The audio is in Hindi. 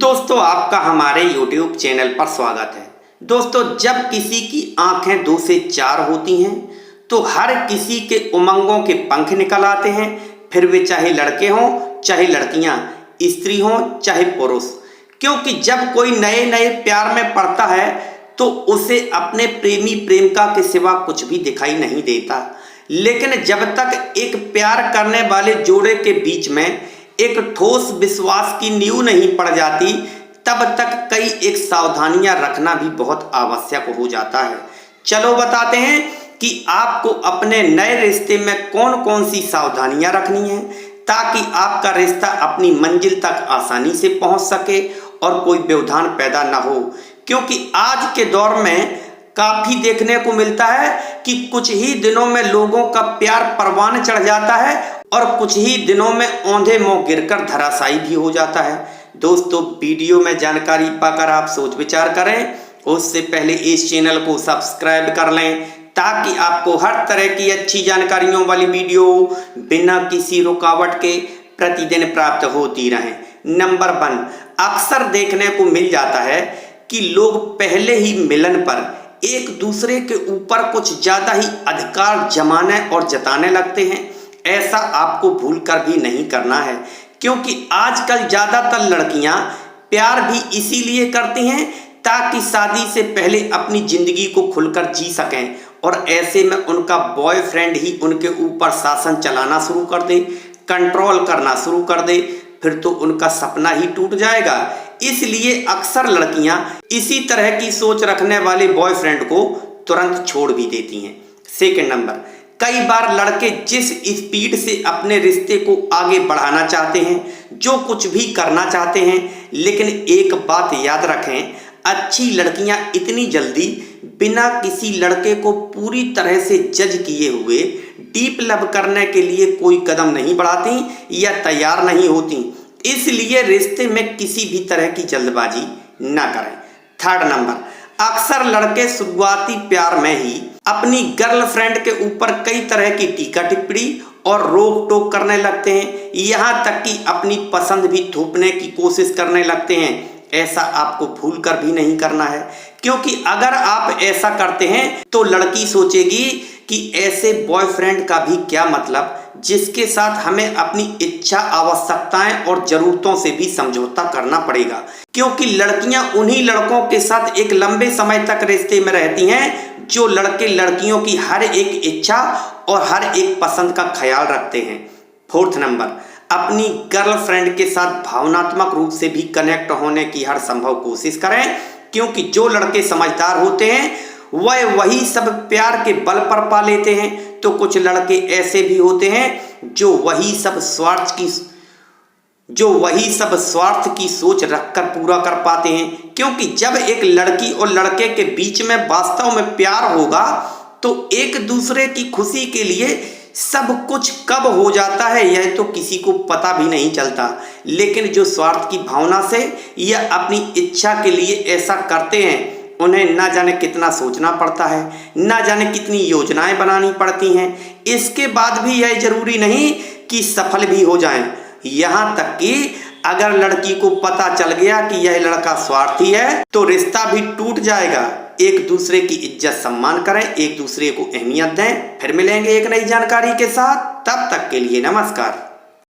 दोस्तों आपका हमारे YouTube चैनल पर स्वागत है। दोस्तों जब किसी की आंखें 2 से 4 होती हैं तो हर किसी के उमंगों के पंख निकल आते हैं, फिर वे चाहे लड़के हों चाहे लड़कियां, स्त्री हों चाहे पुरुष। क्योंकि जब कोई नए नए प्यार में पड़ता है तो उसे अपने प्रेमी प्रेमिका के सिवा कुछ भी दिखाई नहीं देता, लेकिन जब तक एक प्यार करने वाले जोड़े के बीच में एक ठोस विश्वास की नींव नहीं पड़ जाती तब तक कई एक सावधानियां रखना भी बहुत आवश्यक हो जाता है। चलो बताते हैं कि आपको अपने नए रिश्ते में कौन कौन सी सावधानियां रखनी है ताकि आपका रिश्ता अपनी मंजिल तक आसानी से पहुंच सके और कोई व्यवधान पैदा ना हो। क्योंकि आज के दौर में काफी देखने को मिलता है कि कुछ ही दिनों में लोगों का प्यार परवान चढ़ जाता है और कुछ ही दिनों में औंधे मुंह गिरकर धराशायी भी हो जाता है। दोस्तों वीडियो में जानकारी पाकर आप सोच विचार करें, उससे पहले इस चैनल को सब्सक्राइब कर लें ताकि आपको हर तरह की अच्छी जानकारियों वाली वीडियो बिना किसी रुकावट के प्रतिदिन प्राप्त होती रहें। नंबर 1, अक्सर देखने को मिल जाता है कि लोग पहले ही मिलन पर एक दूसरे के ऊपर कुछ ज्यादा ही अधिकार जमाने और जताने लगते हैं। ऐसा आपको भूलकर भी नहीं करना है, क्योंकि आजकल ज्यादातर लड़कियां प्यार भी इसीलिए करती हैं ताकि शादी से पहले अपनी जिंदगी को खुलकर जी सकें और ऐसे में उनका बॉयफ्रेंड ही उनके ऊपर शासन चलाना शुरू कर दे, कंट्रोल करना शुरू कर दे, फिर तो उनका सपना ही टूट जाएगा। इसलिए अक्सर लड़कियां इसी तरह की सोच रखने वाले बॉयफ्रेंड को तुरंत छोड़ भी देती हैं। सेकंड नंबर, कई बार लड़के जिस स्पीड से अपने रिश्ते को आगे बढ़ाना चाहते हैं, जो कुछ भी करना चाहते हैं, लेकिन एक बात याद रखें, अच्छी लड़कियां इतनी जल्दी बिना किसी लड़के को पूरी तरह से जज किए हुए डीप लव करने के लिए कोई कदम नहीं बढ़ाती या तैयार नहीं होती। इसलिए रिश्ते में किसी भी तरह की जल्दबाजी ना करें। थर्ड नंबर, अक्सर लड़के शुरुआती प्यार में ही अपनी गर्लफ्रेंड के ऊपर कई तरह की टीका टिप्पणी और रोक टोक करने लगते हैं, यहाँ तक कि अपनी पसंद भी थोपने की कोशिश करने लगते हैं। ऐसा आपको भूल कर भी नहीं करना है, क्योंकि अगर आप ऐसा करते हैं तो लड़की सोचेगी कि ऐसे बॉयफ्रेंड का भी क्या मतलब जिसके साथ हमें अपनी इच्छा, आवश्यकताएं और जरूरतों से भी समझौता करना पड़ेगा। क्योंकि लड़कियां उन्हीं लड़कों के साथ एक लंबे समय तक रिश्ते में रहती हैं जो लड़के लड़कियों की हर एक इच्छा और हर एक पसंद का ख्याल रखते हैं। फोर्थ नंबर, अपनी गर्लफ्रेंड के साथ भावनात्मक रूप से भी कनेक्ट होने की हर संभव कोशिश करें, क्योंकि जो लड़के समझदार होते हैं वह वही सब प्यार के बल पर पा लेते हैं, तो कुछ लड़के ऐसे भी होते हैं जो वही सब स्वार्थ की सोच रखकर पूरा कर पाते हैं। क्योंकि जब एक लड़की और लड़के के बीच में वास्तव में प्यार होगा तो एक दूसरे की खुशी के लिए सब कुछ कब हो जाता है यह तो किसी को पता भी नहीं चलता। लेकिन जो स्वार्थ की भावना से या अपनी इच्छा के लिए ऐसा करते हैं, उन्हें ना जाने कितना सोचना पड़ता है, ना जाने कितनी योजनाएं बनानी पड़ती हैं। इसके बाद भी यह जरूरी नहीं कि सफल भी हो जाएं। यहाँ तक कि अगर लड़की को पता चल गया कि यह लड़का स्वार्थी है तो रिश्ता भी टूट जाएगा। एक दूसरे की इज्जत सम्मान करें, एक दूसरे को अहमियत दें। फिर मिलेंगे एक नई जानकारी के साथ, तब तक के लिए नमस्कार।